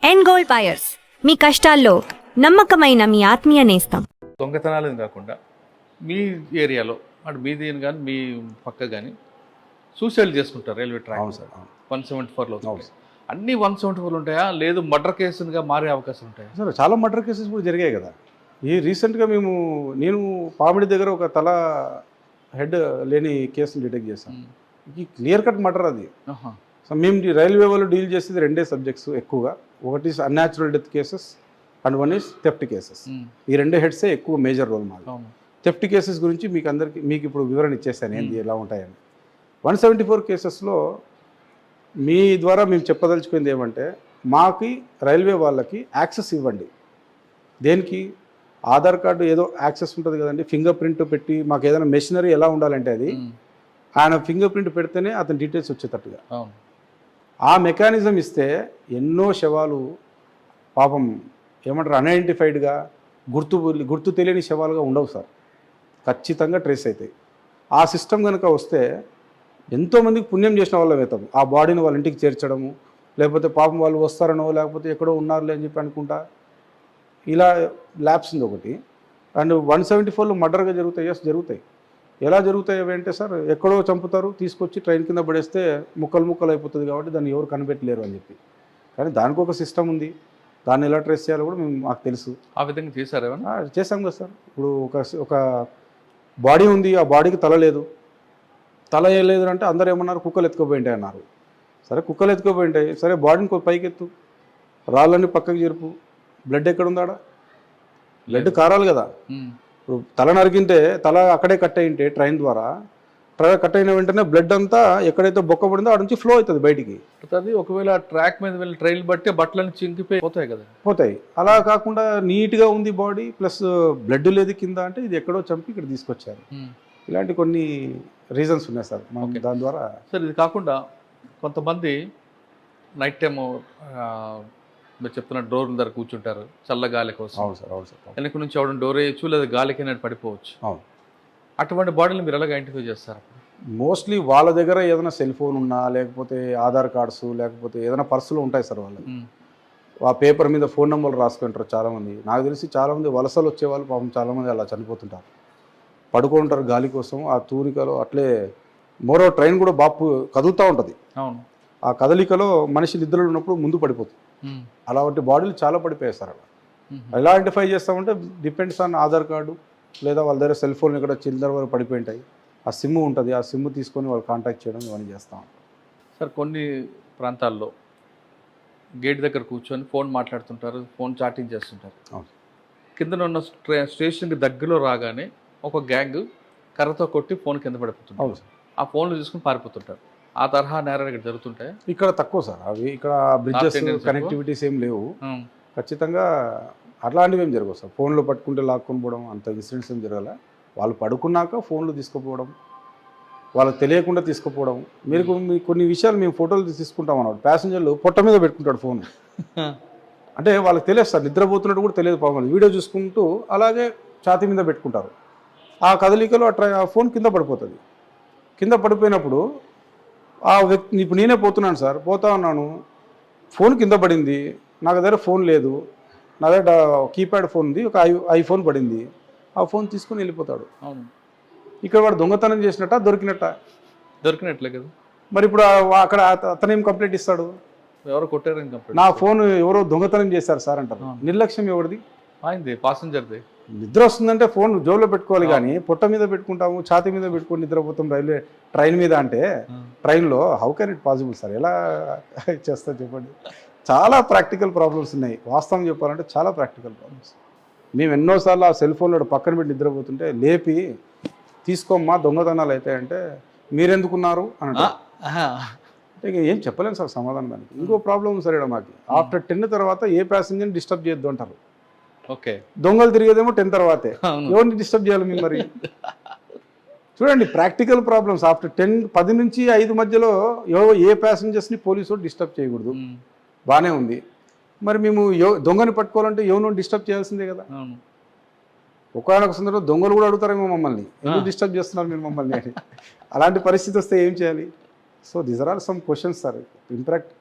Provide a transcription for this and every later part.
End gold buyers మీ కష్టాల్లో నమ్మకమైన మీ ఆత్మీయ నేస్తం. దొంగతనాలు కాకుండా మీ ఏరియాలో అంటే మీది కానీ మీ పక్క కానీ సూసైడ్ చేసుకుంటారు రైల్వే ట్రాక్. అవును సార్, అవును. 174లో అవును సార్. అన్ని 174 ఉంటాయా, లేదు మర్డర్ కేసులుగా మారే అవకాశం ఉంటాయా? సార్ చాలా మర్డర్ కేసెస్ కూడా జరిగాయి కదా. ఈ రీసెంట్గా నేను పామిడి దగ్గర ఒక తల హెడ్ లేని కేసును డిటెక్ట్ చేశాను. ఇది క్లియర్ కట్ మర్డర్ అది. సో మేము రైల్వే వాళ్ళు డీల్ చేసేది రెండే సబ్జెక్ట్స్ ఎక్కువగా. ఒకటి unnatural death cases and one is theft cases. ఈ రెండే హెడ్సే ఎక్కువ మేజర్ రోల్ మాది. థెఫ్ట్ కేసెస్ గురించి మీకు ఇప్పుడు వివరణ ఇచ్చేసాను ఏంది ఎలా ఉంటాయని. 174 కేసెస్లో మీ ద్వారా మేము చెప్పదలుచుకుంది ఏమంటే, మాకి రైల్వే వాళ్ళకి యాక్సెస్ ఇవ్వండి. దేనికి? ఆధార్ కార్డు ఏదో యాక్సెస్ ఉంటుంది కదండి, ఫింగర్ ప్రింట్ పెట్టి మాకు ఏదైనా మెషినరీ ఎలా ఉండాలంటే అది ఆయన ఫింగర్ ప్రింట్ పెడితేనే అతని డీటెయిల్స్ వచ్చేటట్టుగా ఆ మెకానిజం ఇస్తే ఎన్నో శవాలు పాపం ఏమంటారు అన్ఐడెంటిఫైడ్గా గుర్తు తెలియని శవాలుగా ఉండవు సార్. ఖచ్చితంగా ట్రేస్ అవుతాయి. ఆ సిస్టమ్ కనుక వస్తే ఎంతోమందికి పుణ్యం చేసిన వాళ్ళం అవుతాం. ఆ బాడీని వాళ్ళ ఇంటికి చేర్చడము, లేకపోతే పాపం వాళ్ళు వస్తారనో లేకపోతే ఎక్కడో ఉన్నారులే అని చెప్పి అనుకుంటా ఇలా ల్యాబ్స్ ఉంది ఒకటి. అండ్ 174లో మర్డర్గా జరుగుతాయి. ఎస్ జరుగుతాయి. ఎలా జరుగుతాయి అంటే సార్, ఎక్కడో చంపుతారు, తీసుకొచ్చి ట్రైన్ కింద పడేస్తే ముక్కలు అయిపోతుంది కాబట్టి దాన్ని ఎవరు కనిపెట్టలేరు అని చెప్పి. కానీ దానికి ఒక సిస్టమ్ ఉంది. దాన్ని ఎలా ట్రేస్ చేయాలో కూడా మాకు తెలుసు. ఆ విధంగా చేశారు. చేసాం కదా సార్. ఇప్పుడు ఒక బాడీ ఉంది, ఆ బాడీకి తల లేదు. తల ఏ లేదు అంటే అందరూ ఏమన్నారు, కుక్కలు ఎత్తుకుపోయింటాయి అన్నారు. సరే కుక్కలు ఎత్తుకుపోయింటాయి, సరే బాడీని పైకెత్తు, రాళ్ళని పక్కకి జరుపు, బ్లడ్ ఎక్కడ ఉందాడా? బ్లడ్ కారాలి కదా. ఇప్పుడు తల నరికింటే తల అక్కడే కట్ అయింటే ట్రైన్ ద్వారా కట్ అయిన వెంటనే బ్లడ్ అంతా ఎక్కడైతే బొక్క పడిందో ఆడ నుంచి ఫ్లో అవుతుంది బయటికి. అది ఒకవేళ ట్రాక్ మీద వెళ్ళి ట్రైన్ బట్టి బట్టలన్నీ చింకిపోయి పోతాయి కదా. పోతాయి. అలా కాకుండా నీట్గా ఉంది బాడీ, ప్లస్ బ్లడ్ లేదు కింద అంటే ఇది ఎక్కడో చంపి ఇక్కడ తీసుకొచ్చారు. ఇలాంటి కొన్ని రీజన్స్ ఉన్నాయి సార్ దాని ద్వారా. సార్ ఇది కాకుండా కొంతమంది నైట్ టైము మీరు చెప్తున్న డోర్ దగ్గర కూర్చుంటారు చల్ల గాలి కోసం. అవును సార్, అవును సార్. వెనక నుంచి ఎవడం డోర్ వేయచ్చు, లేదా గాలికి పడిపోవచ్చు. అవును. అటువంటి బాడీని మీరు ఎలాగ ఐడెంటిఫై చేస్తారు? మోస్ట్లీ వాళ్ళ దగ్గర ఏదైనా సెల్ ఫోన్ ఉన్నా, లేకపోతే ఆధార్ కార్డ్స్, లేకపోతే ఏదైనా పర్సులు ఉంటాయి సార్ వాళ్ళకి. ఆ పేపర్ మీద ఫోన్ నెంబర్లు రాసుకుంటారు చాలామంది. నాకు తెలిసి చాలామంది వలసలు వచ్చేవాళ్ళు పాపం చాలామంది అలా చనిపోతుంటారు. పడుకుంటారు గాలి కోసం ఆ తూరికలో. అట్లే మరో ట్రైన్ కూడా బాపు కదులుతూ ఉంటుంది. అవును. ఆ కదలికలో మనిషి నిద్రలో ఉన్నప్పుడు ముందు పడిపోతుంది. అలాంటి బాడీలు చాలా పడిపోయాయి సార్. అలా ఎలా ఐడెంటిఫై చేస్తామంటే డిపెండ్స్ ఆన్ ఆధార్ కార్డు, లేదా వాళ్ళ దగ్గర సెల్ ఫోన్ ఇక్కడ చిల్లర వరకు పడిపోయింటాయి. ఆ సిమ్ ఉంటుంది, ఆ సిమ్ తీసుకొని వాళ్ళు కాంటాక్ట్ చేయడం ఇవన్నీ చేస్తూ ఉంటాం. సార్ కొన్ని ప్రాంతాల్లో గేట్ దగ్గర కూర్చొని ఫోన్ మాట్లాడుతుంటారు, ఫోన్ చాటింగ్ చేస్తుంటారు. కింద ఉన్న స్టేషన్కి దగ్గరలో రాగానే ఒక గ్యాంగ్ కర్రతో కొట్టి ఫోన్ కింద పడిపోతుంది. అవును సార్. ఆ ఫోన్లు తీసుకుని పారిపోతుంటారు. ఆ తరహా నేరాలు ఇక్కడ జరుగుతుంటాయి. ఇక్కడ తక్కువ సార్. అవి ఇక్కడ బ్రిడ్జెస్ కనెక్టివిటీస్ ఏం లేవు. ఖచ్చితంగా అట్లాంటివి ఏం జరగవు సార్. ఫోన్లు పట్టుకుంటే లాక్కొని పోవడం అంత ఇన్సిడెంట్స్ ఏం జరగాల. వాళ్ళు పడుకున్నాక ఫోన్లు తీసుకుపోవడం, వాళ్ళకి తెలియకుండా తీసుకుపోవడం. మీరు కొన్ని విషయాలు మేము ఫోటోలు తీసుకుంటాం అన్నమాట. ప్యాసింజర్లు పొట్ట మీద పెట్టుకుంటాడు ఫోన్. అంటే వాళ్ళకి తెలియదు సార్, నిద్రపోతున్నట్టు కూడా తెలియదు పాపం. వీడియో చూసుకుంటూ అలాగే ఛాతీ మీద పెట్టుకుంటారు. ఆ కదలికలో ఆ ఫోన్ కింద పడిపోతుంది. కింద పడిపోయినప్పుడు ఆ వ్యక్తి, ఇప్పుడు నేనే పోతున్నాను సార్, పోతా ఉన్నాను, ఫోన్ కింద పడింది, నాకు దగ్గర ఫోన్ లేదు, నా దగ్గర కీప్యాడ్ ఫోన్ ఉంది, ఒక ఐఫోన్ పడింది, ఆ ఫోన్ తీసుకొని వెళ్ళిపోతాడు. అవును. ఇక్కడ వాడు దొంగతనం చేసినట్ట దొరికినట్లే కదా. మరి ఇప్పుడు అక్కడ అతనేం కంప్లైంట్ ఇస్తాడు? ఎవరో కొట్టారని కంప్లైంట్. నా ఫోన్ ఎవరో దొంగతనం చేశారు సార్ అంటారు. నిర్లక్ష్యం ఎవరిది? అయింది పాసెంజర్ది. నిద్ర వస్తుందంటే ఫోన్ జోబులో పెట్టుకోవాలి, కానీ పొట్ట మీద పెట్టుకుంటాము, ఛాతీ మీద పెట్టుకొని నిద్రపోతాం ట్రైన్ మీద అంటే ట్రైన్లో how can it possible sir? ఎలా చేస్తా చెప్పండి. చాలా ప్రాక్టికల్ ప్రాబ్లమ్స్ ఉన్నాయి. వాస్తవం చెప్పాలంటే చాలా ప్రాక్టికల్ ప్రాబ్లమ్స్. మేము ఎన్నోసార్లు ఆ సెల్ ఫోన్లో పక్కన పెట్టి నిద్రపోతుంటే లేపి తీసుకోమ్మా దొంగతనాలు అవుతాయంటే మీరెందుకున్నారు అని అంటే ఏం చెప్పలేము సార్ సమాధానం దానికి. ఇంకో ప్రాబ్లం సార్ ఇక్కడ మాకు, ఆఫ్టర్ 10 తర్వాత ఏ ప్యాసింజర్ని డిస్టర్బ్ చేయొద్దు అంటారు. ఓకే. దొంగలు తిరిగేదేమో 10 తర్వాతే. ఎవరిని డిస్టర్బ్ చేయాలి మేము మరి? చూడండి ప్రాక్టికల్ ప్రాబ్లమ్స్. ఆఫ్టర్ 10 నుంచి 5 మధ్యలో ఏ ప్యాసింజర్స్ని పోలీసు డిస్టర్బ్ చేయకూడదు. బాగానే ఉంది. మరి మేము దొంగని పట్టుకోవాలంటే ఎవరినో డిస్టర్బ్ చేయాల్సిందే కదా. ఒకనొక సందర్భంలో దొంగలు కూడా అడుగుతారేమో మమ్మల్ని, ఎందుకు డిస్టర్బ్ చేస్తున్నారు మీరు మమ్మల్ని అని. అలాంటి పరిస్థితి వస్తే ఏం చేయాలి? So these are all some questions sir.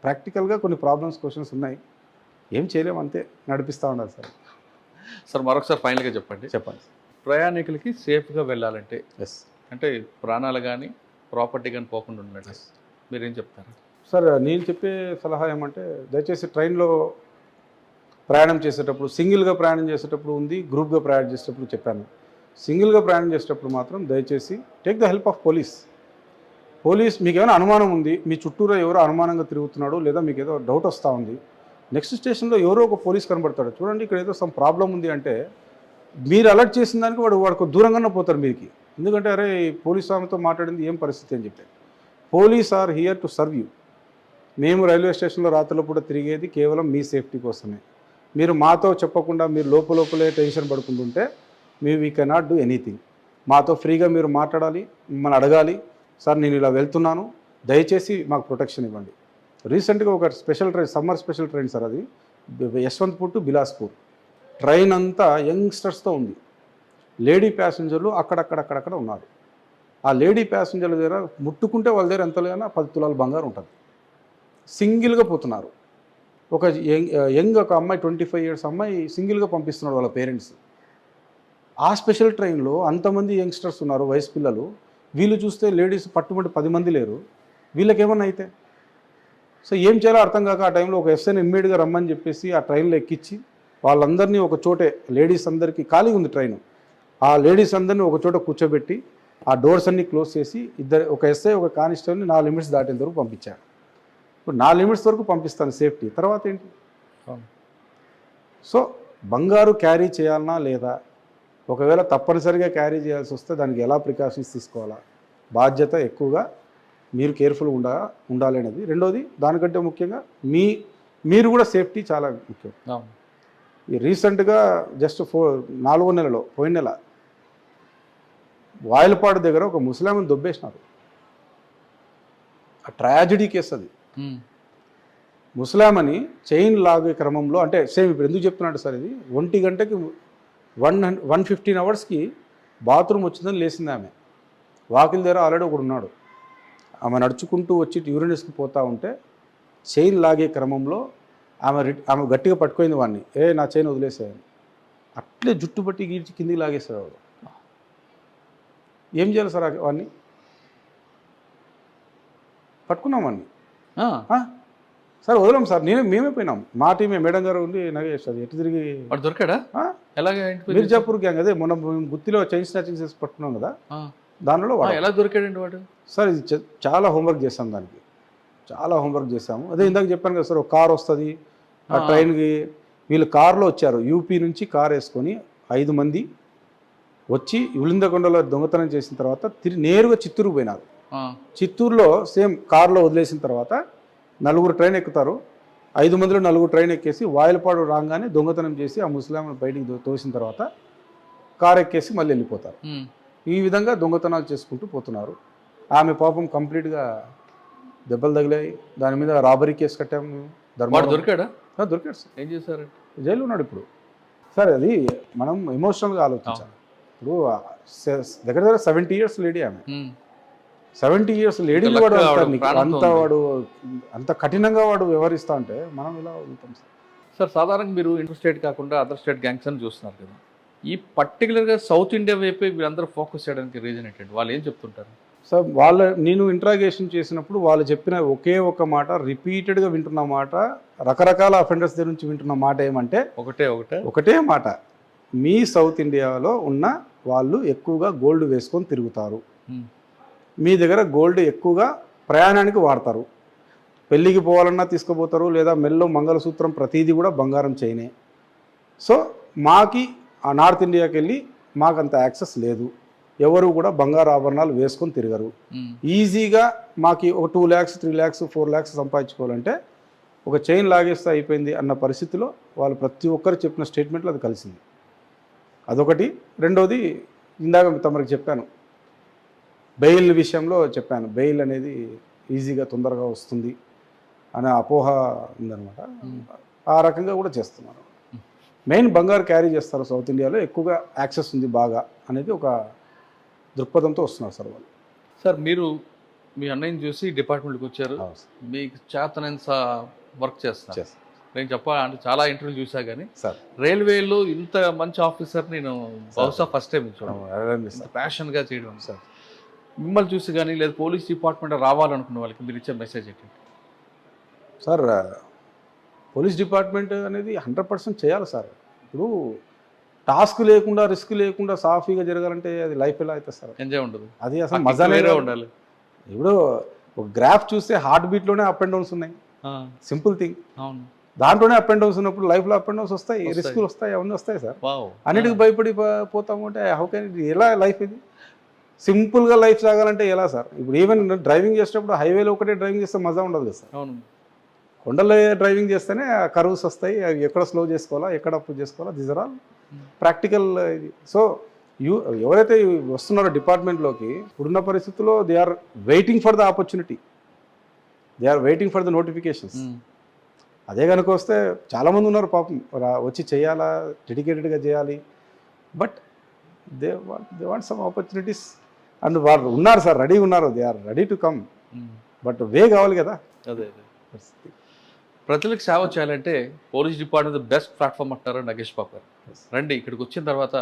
ప్రాక్టికల్గా కొన్ని ప్రాబ్లమ్స్ క్వశ్చన్స్ ఉన్నాయి. ఏం చేయలేము, అంతే నడిపిస్తూ ఉండాలి సార్. సార్ మరొకసారి ఫైనల్గా చెప్పండి. చెప్పండి. ప్రయాణికులకి సేఫ్గా వెళ్ళాలంటే ఎస్ అంటే ప్రాణాలు కానీ ప్రాపర్టీ కానీ పోకుండా ఉన్నట్టు మీరేం చెప్తారు? సార్, నేను చెప్పే సలహా ఏమంటే దయచేసి ట్రైన్లో ప్రయాణం చేసేటప్పుడు, సింగిల్గా ప్రయాణం చేసేటప్పుడు ఉంది, గ్రూప్గా ప్రయాణం చేసేటప్పుడు చెప్పాను. సింగిల్గా ప్రయాణం చేసేటప్పుడు మాత్రం దయచేసి take the help of police. మీకు ఏమైనా అనుమానం ఉంది, మీ చుట్టూరా ఎవరో అనుమానంగా తిరుగుతున్నాడు, లేదా మీకు ఏదో డౌట్ వస్తూ ఉంది, నెక్స్ట్ స్టేషన్లో ఎవరో ఒక పోలీస్ కనబడతాడు, చూడండి ఇక్కడ ఏదో సమ్ ప్రాబ్లం ఉంది అంటే మీరు అలర్ట్ చేసిన దానికి వాడికి దూరంగానే పోతారు మీరికి. ఎందుకంటే అరే పోలీస్ ఆమెతో మాట్లాడింది ఏం పరిస్థితి అని చెప్పి. Police are here to serve you. మేము రైల్వే స్టేషన్లో రాత్రిలో కూడా తిరిగేది కేవలం మీ సేఫ్టీ కోసమే. మీరు మాతో చెప్పకుండా మీరు లోపలే టెన్షన్ పడుకుంటుంటే వీ కెనాట్ డూ ఎనీథింగ్. మాతో ఫ్రీగా మీరు మాట్లాడాలి, మిమ్మల్ని అడగాలి, సార్ నేను ఇలా వెళ్తున్నాను, దయచేసి మాకు ప్రొటెక్షన్ ఇవ్వండి. రీసెంట్గా ఒక special train, summer special train sir, అది యశ్వంత్పూర్ టు బిలాస్పూర్. ట్రైన్ అంతా యంగ్స్టర్స్తో ఉంది. లేడీ ప్యాసింజర్లు అక్కడక్కడ ఉన్నారు. ఆ లేడీ ప్యాసింజర్ల దగ్గర ముట్టుకుంటే వాళ్ళ దగ్గర ఎంత లేదన్నా 10 తులాల బంగారం ఉంటుంది. సింగిల్గా పోతున్నారు. ఒక ఒక అమ్మాయి 25 years అమ్మాయి సింగిల్గా పంపిస్తున్నాడు వాళ్ళ పేరెంట్స్. ఆ స్పెషల్ ట్రైన్లో అంతమంది యంగ్స్టర్స్ ఉన్నారు, వయసు పిల్లలు. వీళ్ళు చూస్తే లేడీస్ పట్టుబడి 10 మంది లేరు. వీళ్ళకేమన్నా అయితే సో ఏం చేయాలో అర్థం కాక ఆ టైంలో ఒక ఎస్ఐని ఇమ్మీడియట్గా రమ్మని చెప్పేసి ఆ ట్రైన్లో ఎక్కించి వాళ్ళందరినీ ఒక చోటే, లేడీస్ అందరికీ ఖాళీ ఉంది ట్రైన్, ఆ లేడీస్ అందరినీ ఒక చోట కూర్చోబెట్టి ఆ డోర్స్ అన్నీ క్లోజ్ చేసి ఒక ఎస్ఐ ఒక కానిస్టేబుల్ని 4 లిమిట్స్ దాటేంత వరకు పంపించారు. ఇప్పుడు 4 లిమిట్స్ వరకు పంపిస్తాను సేఫ్టీ, తర్వాత ఏంటి? సో బంగారు క్యారీ చేయాలన్నా లేదా, ఒకవేళ తప్పనిసరిగా క్యారీ చేయాల్సి వస్తే దానికి ఎలా ప్రికాషన్స్ తీసుకోవాలా, బాధ్యత ఎక్కువగా మీరు కేర్ఫుల్గా ఉండాలి అనేది. రెండోది దానికంటే ముఖ్యంగా మీరు కూడా సేఫ్టీ చాలా ముఖ్యం. ఈ రీసెంట్గా జస్ట్ 4వ నెలలో, పోయిన నెల వాయిలపాడు దగ్గర ఒక ముస్లాంని దొబ్బేసినారు. ఆ ట్రాజడీ కేసు అది. ముస్లామని చైన్ లాగే క్రమంలో, అంటే సేమ్ ఇప్పుడు ఎందుకు చెప్తున్నాడు సార్, ఇది 1 గంటకి 115 అవర్స్కి బాత్రూమ్ వచ్చిందని లేచింది ఆమె. వాకిల్ దగ్గర ఆల్రెడీ ఒకడు ఉన్నాడు. ఆమె నడుచుకుంటూ వచ్చి యూరినల్స్కి పోతూ ఉంటే చైన్ లాగే క్రమంలో ఆమె గట్టిగా పట్టుకోయింది వాడిని. నా చైన్ వదిలేసేయాలి, అట్లే జుట్టు పట్టి గీడ్చి కిందికి లాగేసేవాడు. ఏం చేయాలి సార్ వాడిని? పట్టుకున్నాం వాడిని. సార్ వదలం సార్, మేమే పోయినాం, మా టీమే మేడం గారు ఉండి నగేస్తారు. ఎటు తిరిగి దొరికాడా? మిర్జాపూర్ గ్యాంగ్, అదే మొన్న గుత్తిలో చైన్ స్నాచింగ్ చేసి పట్టుకున్నాం కదా, దానిలో ఎలా దొరికాడండి వాడు? సార్ ఇది చాలా హోంవర్క్ చేసాం, దానికి చాలా హోంవర్క్ చేసాము. అదే ఇందాక చెప్పాను కదా సార్, ఒక కార్ వస్తుంది, ఆ ట్రైన్కి వీళ్ళు కార్లో వచ్చారు. యూపీ నుంచి కార్ వేసుకొని 5 మంది వచ్చి ఉలిందకొండలో దొంగతనం చేసిన తర్వాత నేరుగా చిత్తూరు పోయినారు. చిత్తూరులో సేమ్ కార్లో వదిలేసిన తర్వాత 4 ట్రైన్ ఎక్కుతారు. 5 మందిలో 4 ట్రైన్ ఎక్కేసి వాయిలపాడు రాగానే దొంగతనం చేసి ఆ ముస్లాంను బయటికి తోసిన తర్వాత కార్ ఎక్కేసి మళ్ళీ వెళ్ళిపోతారు. ఈ విధంగా దొంగతనాలు చేసుకుంటూ పోతున్నారు. ఆమె పాపం కంప్లీట్గా దెబ్బలు తగిలాయి. దాని మీద రాబరీ కేసు కట్టాము. దొరికాడా? దొరికాడు సార్. ఏం చేశారు? జైలు ఉన్నాడు ఇప్పుడు. సార్ అది మనం ఎమోషనల్గా ఆలోచించాలి. ఇప్పుడు దగ్గర 70 years లేడీ ఆమె. 70 years లేడీ వాడు అంత కఠినంగా వాడు వ్యవహరిస్తా అంటే మనం ఇలా ఉంటాం సార్. సార్ సాధారణంగా మీరు ఇంటర్ స్టేట్ కాకుండా అదర్ స్టేట్ గ్యాంగ్స్ అని చూస్తున్నారు కదా, ఈ పర్టికులర్గా సౌత్ ఇండియా వైపే వీళ్ళందరూ ఫోకస్ చేయడానికి రీజన్ ఏంటంటే వాళ్ళు ఏం చెప్తుంటారు? సార్ నేను ఇంట్రాగేషన్ చేసినప్పుడు వాళ్ళు చెప్పిన ఒకే ఒక మాట, రిపీటెడ్గా వింటున్న మాట, రకరకాల అఫెండర్స్ దగ్గర నుంచి వింటున్న మాట ఏమంటే ఒకటే మాట, మీ సౌత్ ఇండియాలో ఉన్న వాళ్ళు ఎక్కువగా గోల్డ్ వేసుకొని తిరుగుతారు, మీ దగ్గర గోల్డ్ ఎక్కువగా ప్రయాణానికి వాడతారు, పెళ్ళికి పోవాలన్నా తీసుకుపోతారు, లేదా మెల్లో మంగళసూత్రం ప్రతిదీ కూడా బంగారం చైనే. సో మాకి ఆ నార్త్ ఇండియాకి వెళ్ళి మాకు అంత యాక్సెస్ లేదు, ఎవరు కూడా బంగారు ఆభరణాలు వేసుకొని తిరగరు. ఈజీగా మాకు ఒక 2 lakhs 3 lakhs 4 lakhs సంపాదించుకోవాలంటే ఒక చైన్ లాగేస్తే అయిపోయింది అన్న పరిస్థితిలో వాళ్ళు ప్రతి ఒక్కరు చెప్పిన స్టేట్మెంట్లో అది కలిసింది. అదొకటి. రెండోది ఇందాక తమరికి చెప్పాను, బెయిల్ విషయంలో చెప్పాను, బెయిల్ అనేది ఈజీగా తొందరగా వస్తుంది అనే అపోహ ఉందన్నమాట. ఆ రకంగా కూడా చేస్తున్నారు. మెయిన్ బంగారు క్యారీ చేస్తారు సౌత్ ఇండియాలో, ఎక్కువగా యాక్సెస్ ఉంది బాగా అనేది ఒక దృక్పథంతో వస్తున్నారు సార్ వాళ్ళు. సార్ మీరు మీ అన్నయ్యని చూసి డిపార్ట్మెంట్కి వచ్చారు, మీకు చేతనంత వర్క్ చేస్తారు. నేను చెప్పాలంటే చాలా ఇంటర్వ్యూ చూసా కానీ సార్ రైల్వేలో ఇంత మంచి ఆఫీసర్ నేను బహుశా ఫస్ట్ టైం చూడండి ఇంత ప్యాషన్గా చేయడం సార్ మిమ్మల్ని చూసి కానీ లేదా పోలీస్ డిపార్ట్మెంట్ రావాలనుకున్న వాళ్ళకి మీరు ఇచ్చే మెసేజ్ ఏంటి? సార్ పోలీస్ డిపార్ట్మెంట్ అనేది 100% చేయాలి సార్. ఇప్పుడు టాస్క్ లేకుండా రిస్క్ లేకుండా సాఫీగా జరగాలంటే అది లైఫ్ ఎలా అవుతుంది సార్? ఎంజాయ్ ఉండదు, అది అసలు ఆ మజా kick వేరే వేరే ఉండాలి. ఇప్పుడు ఒక గ్రాఫ్ చూస్తే హార్ట్ బీట్లోనే అప్ అండ్ డౌన్స్ ఉన్నాయి. Simple thing. అవును, దాంట్లోనే అప్ అండ్ డౌన్స్ ఉన్నప్పుడు లైఫ్లో అప్ అండ్ డౌన్స్ వస్తాయి, వస్తాయి. రిస్కులు వస్తాయి, అవన్నీ వస్తాయి సార్. వావ్, అన్నిటికి భయపడి పోతాము అంటే హౌ కెన్ ఇది? ఎలా లైఫ్ ఇది? సింపుల్గా లైఫ్ సాగాలంటే ఎలా సార్? ఇప్పుడు ఈవెన్ డ్రైవింగ్ చేసేటప్పుడు హైవేలో ఒకటే డ్రైవింగ్ చేస్తే మజా ఉండదు కదా సార్. అవును, కొండల్లో డ్రైవింగ్ చేస్తేనే కర్వ్స్ వస్తాయి, అవి ఎక్కడ స్లో చేసుకోవాలా, ఎక్కడ అప్ చేసుకోవాలా, దిస్ ఆర్ ఆల్ ప్రాక్టికల్ ఇది. సో ఎవరైతే వస్తున్నారో డిపార్ట్మెంట్లోకి ఇప్పుడున్న పరిస్థితుల్లో they are waiting for the opportunity, they are waiting for the notifications. అదే కనుక వస్తే చాలామంది ఉన్నారు పాపం, వచ్చి చేయాలా, డెడికేటెడ్గా చేయాలి, but they want some opportunities and వాళ్ళు ఉన్నారు సార్, రెడీ ఉన్నారు, they are ready to come, but way కావాలి కదా. అదే ప్రజలకు సేవ చేయాలంటే పోలీస్ డిపార్ట్మెంట్ బెస్ట్ ప్లాట్ఫామ్ అంటారు నగేష్ బాబు గారు. రండి, ఇక్కడికి వచ్చిన తర్వాత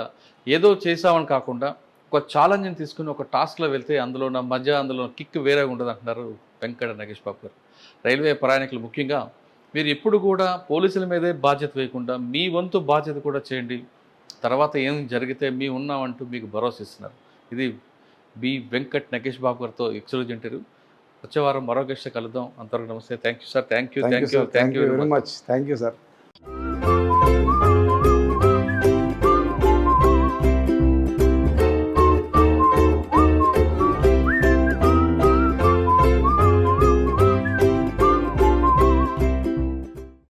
ఏదో చేసామని కాకుండా ఒక ఛాలెంజ్ని తీసుకుని ఒక టాస్క్లో వెళ్తే అందులో ఉన్న మజా, అందులో కిక్ వేరే ఉండదు అంటున్నారు వెంకట నగేష్ బాబు గారు. రైల్వే ప్రయాణికులు ముఖ్యంగా మీరు ఎప్పుడు కూడా పోలీసుల మీదే బాధ్యత వేయకుండా మీ వంతు బాధ్యత కూడా చేయండి, తర్వాత ఏం జరిగితే మీ ఉన్నామంటూ మీకు భరోసా ఇస్తున్నారు. ఇది బి వెంకట్ నగేష్ బాబు గారితో ఎక్స్క్లూజివ్ ఇంటర్వ్యూ. వచ్చే వారం మరో గెస్ట్ కలుద్దాం. అంతవరకు నమస్తే. Thank you sir. Thank you very much. Thank you sir.